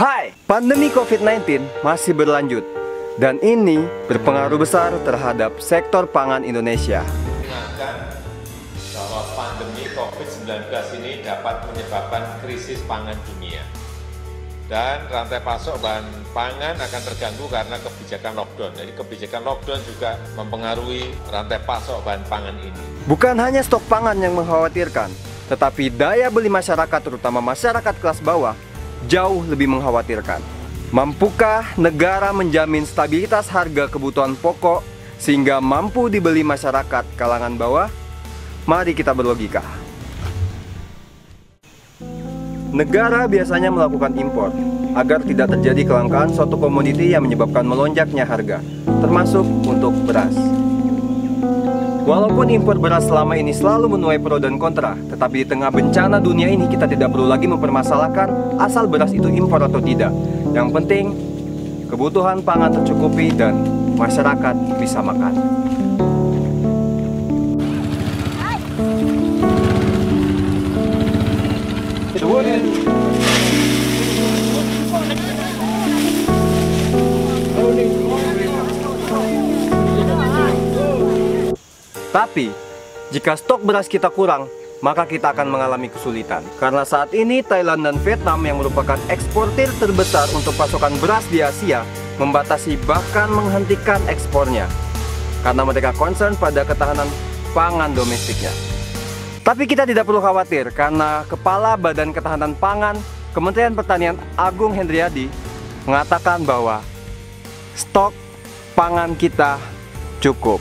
Hai, pandemi COVID-19 masih berlanjut dan ini berpengaruh besar terhadap sektor pangan Indonesia. Ingatkan bahwa pandemi COVID-19 ini dapat menyebabkan krisis pangan dunia dan rantai pasok bahan pangan akan terganggu karena kebijakan lockdown. Jadi kebijakan lockdown juga mempengaruhi rantai pasok bahan pangan ini. Bukan hanya stok pangan yang mengkhawatirkan, tetapi daya beli masyarakat, terutama masyarakat kelas bawah, jauh lebih mengkhawatirkan. Mampukah negara menjamin stabilitas harga kebutuhan pokok sehingga mampu dibeli masyarakat kalangan bawah? Mari kita berlogika. Negara biasanya melakukan impor agar tidak terjadi kelangkaan suatu komoditi yang menyebabkan melonjaknya harga, termasuk untuk beras. Walaupun impor beras selama ini selalu menuai pro dan kontra, tetapi di tengah bencana dunia ini kita tidak perlu lagi mempermasalahkan asal beras itu impor atau tidak. Yang penting, kebutuhan pangan tercukupi dan masyarakat bisa makan. Tapi, jika stok beras kita kurang, maka kita akan mengalami kesulitan. Karena saat ini Thailand dan Vietnam yang merupakan eksportir terbesar untuk pasokan beras di Asia membatasi bahkan menghentikan ekspornya karena mereka concern pada ketahanan pangan domestiknya. Tapi kita tidak perlu khawatir karena Kepala Badan Ketahanan Pangan Kementerian Pertanian Agung Hendriadi mengatakan bahwa stok pangan kita cukup.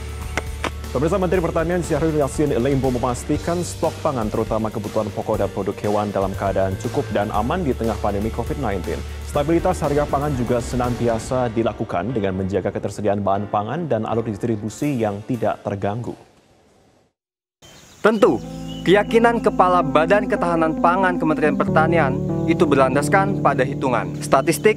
Pemirsa, Menteri Pertanian Syahrul Yassin Limpo memastikan stok pangan terutama kebutuhan pokok dan produk hewan dalam keadaan cukup dan aman di tengah pandemi COVID-19. Stabilitas harga pangan juga senantiasa dilakukan dengan menjaga ketersediaan bahan pangan dan alur distribusi yang tidak terganggu. Tentu, keyakinan Kepala Badan Ketahanan Pangan Kementerian Pertanian itu berlandaskan pada hitungan, statistik,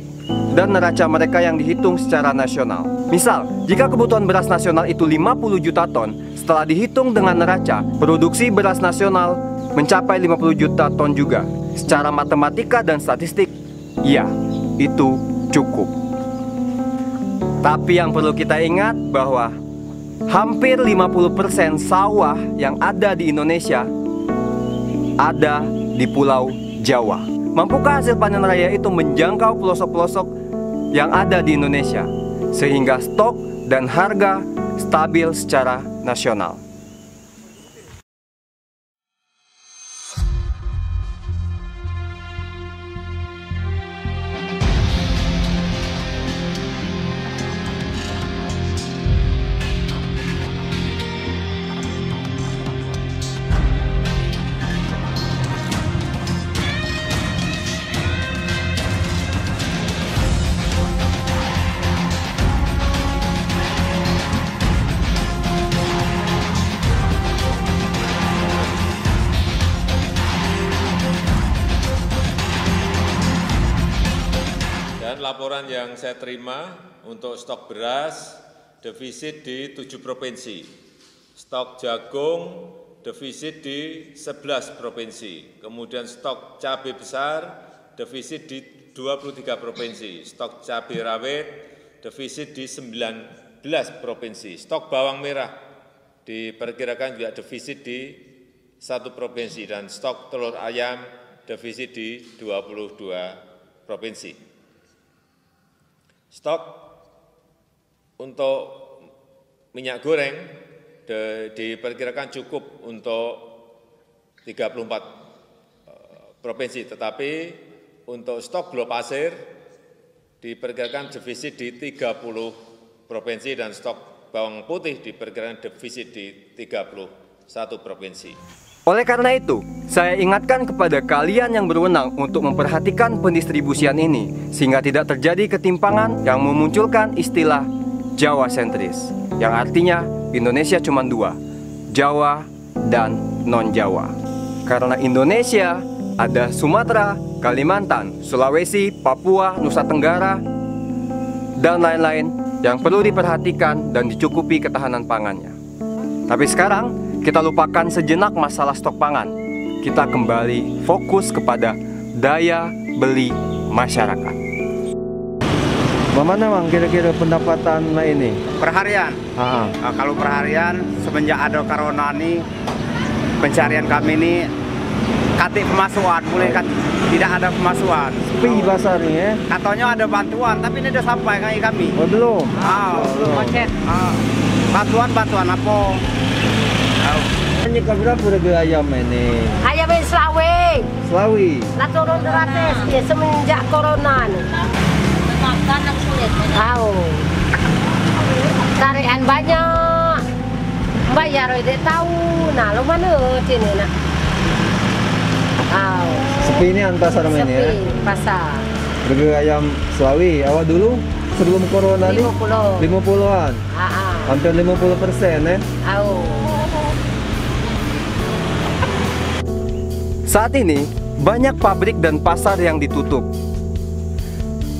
dan neraca mereka yang dihitung secara nasional. Misal, jika kebutuhan beras nasional itu 50 juta ton, setelah dihitung dengan neraca, produksi beras nasional mencapai 50 juta ton juga. Secara matematika dan statistik, ya, itu cukup. Tapi yang perlu kita ingat bahwa hampir 50% sawah yang ada di Indonesia ada di Pulau Jawa. Mampukah hasil panen raya itu menjangkau pelosok-pelosok yang ada di Indonesia sehingga stok dan harga stabil secara nasional? Laporan yang saya terima untuk stok beras defisit di 7 provinsi, stok jagung defisit di 11 provinsi, kemudian stok cabai besar defisit di 23 provinsi, stok cabai rawit defisit di 19 provinsi, stok bawang merah diperkirakan juga defisit di 1 provinsi, dan stok telur ayam defisit di 22 provinsi. Stok untuk minyak goreng diperkirakan cukup untuk 34 provinsi, tetapi untuk stok gula pasir diperkirakan defisit di 30 provinsi dan stok bawang putih diperkirakan defisit di 31 provinsi. Oleh karena itu, saya ingatkan kepada kalian yang berwenang untuk memperhatikan pendistribusian ini sehingga tidak terjadi ketimpangan yang memunculkan istilah Jawa sentris, yang artinya Indonesia cuma dua, Jawa dan non-Jawa. Karena Indonesia ada Sumatera, Kalimantan, Sulawesi, Papua, Nusa Tenggara, dan lain-lain yang perlu diperhatikan dan dicukupi ketahanan pangannya. Tapi sekarang kita lupakan sejenak masalah stok pangan. Kita kembali fokus kepada daya beli masyarakat. Bagaimana Mang kira-kira pendapatan ini? Perharian. Kalau perharian semenjak ada corona ini, pencarian kami ini katik pemasukan, tidak ada pemasukan. Sepi pasarnya. Katanya ada bantuan, tapi ini udah sampai kami. Oh belum? Belum. Bantuan apa? Ini berapa harga ayam ini? Ayam Selawi. Selawi. Lah turun gratis ya semenjak corona nih. Makan yang sulit. Tahu. Tarian banyak. Bayar udah tahu. Nah, lo mana sini nak? Tahu. Sepi ini pasar ini ya? Sepi pasar. Harga ayam Selawi awal dulu sebelum corona nih 50-an. Hampir 50% ya? Tahu. Saat ini, banyak pabrik dan pasar yang ditutup.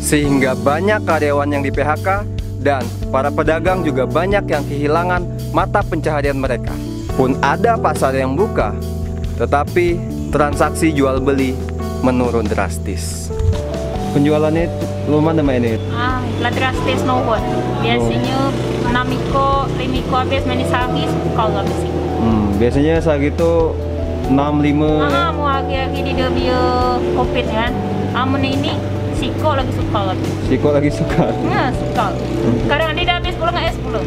Sehingga banyak karyawan yang di-PHK dan para pedagang juga banyak yang kehilangan mata pencaharian mereka. Pun ada pasar yang buka, tetapi transaksi jual beli menurun drastis. Penjualannya lumayan ini? Lah drastis nuhun. Biasanya 6 5 habis menisagi kalau habis. Biasanya segitu 65. Mau lagi di dia Covid kan. Amun ini siko lagi suka lagi. Siko lagi suka. Ya, suka. Kadang dia habis pulang es pulang.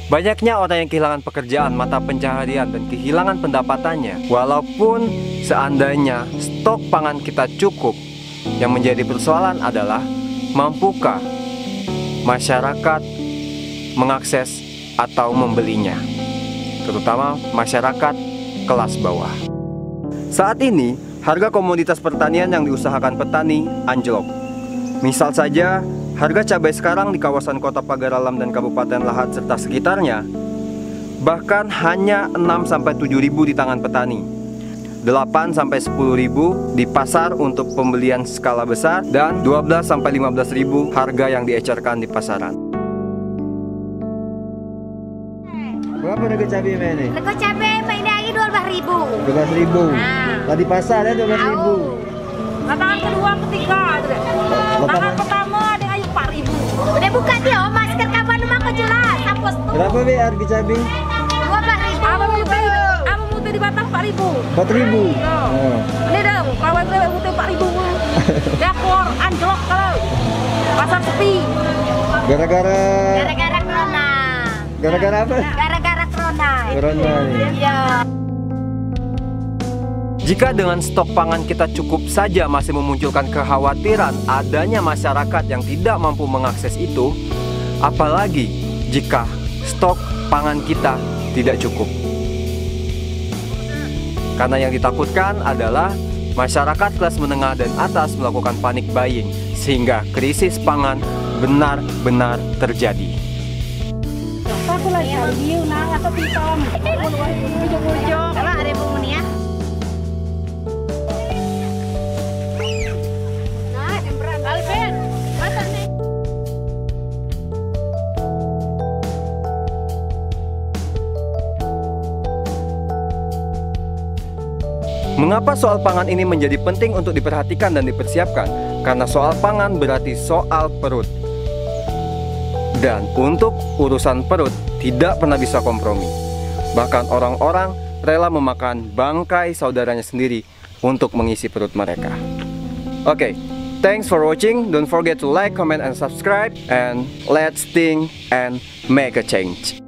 Banyaknya orang yang kehilangan pekerjaan, mata pencaharian, dan kehilangan pendapatannya. Walaupun seandainya stok pangan kita cukup, yang menjadi persoalan adalah mampukah masyarakat mengakses atau membelinya, terutama masyarakat kelas bawah. Saat ini, harga komoditas pertanian yang diusahakan petani anjlok. Misal saja, harga cabai sekarang di kawasan Kota Pagar Alam dan Kabupaten Lahat serta sekitarnya bahkan hanya 6-7 ribu di tangan petani, 8-10 ribu di pasar untuk pembelian skala besar, dan 12-15 ribu harga yang diecerkan di pasaran. Berapa harga cabai ini? Harga cabai ini lagi 12.000. 12.000. Tadi pasar ya 12.000. Tangan kedua ketiga. Tangan pertama ada ayu 4.000. Udah buka dia, masker kapan rumah kau jelas. Hapus tuh. Berapa be harga cabai? 12.000. Apa mutu di Batam 4.000. 4.000. Ini dah kawan gue mutu 4.000. Dia keluar anjlok kalau pasar sepi. Gara-gara Corona. Gara-gara apa? Gara-gara corona. Corona. Iya. Jika dengan stok pangan kita cukup saja masih memunculkan kekhawatiran adanya masyarakat yang tidak mampu mengakses itu, apalagi jika stok pangan kita tidak cukup. Karena yang ditakutkan adalah masyarakat kelas menengah dan atas melakukan panic buying, sehingga krisis pangan benar-benar terjadi. Aku lagi review nang atau piton. Ujung-ujung. Kalau ada bunyi ya. Alvin, masa nih? Mengapa soal pangan ini menjadi penting untuk diperhatikan dan dipersiapkan? Karena soal pangan berarti soal perut. Dan untuk urusan perut tidak pernah bisa kompromi. Bahkan orang-orang rela memakan bangkai saudaranya sendiri untuk mengisi perut mereka. Oke, thanks for watching. Don't forget to like, comment, and subscribe. And let's think and make a change.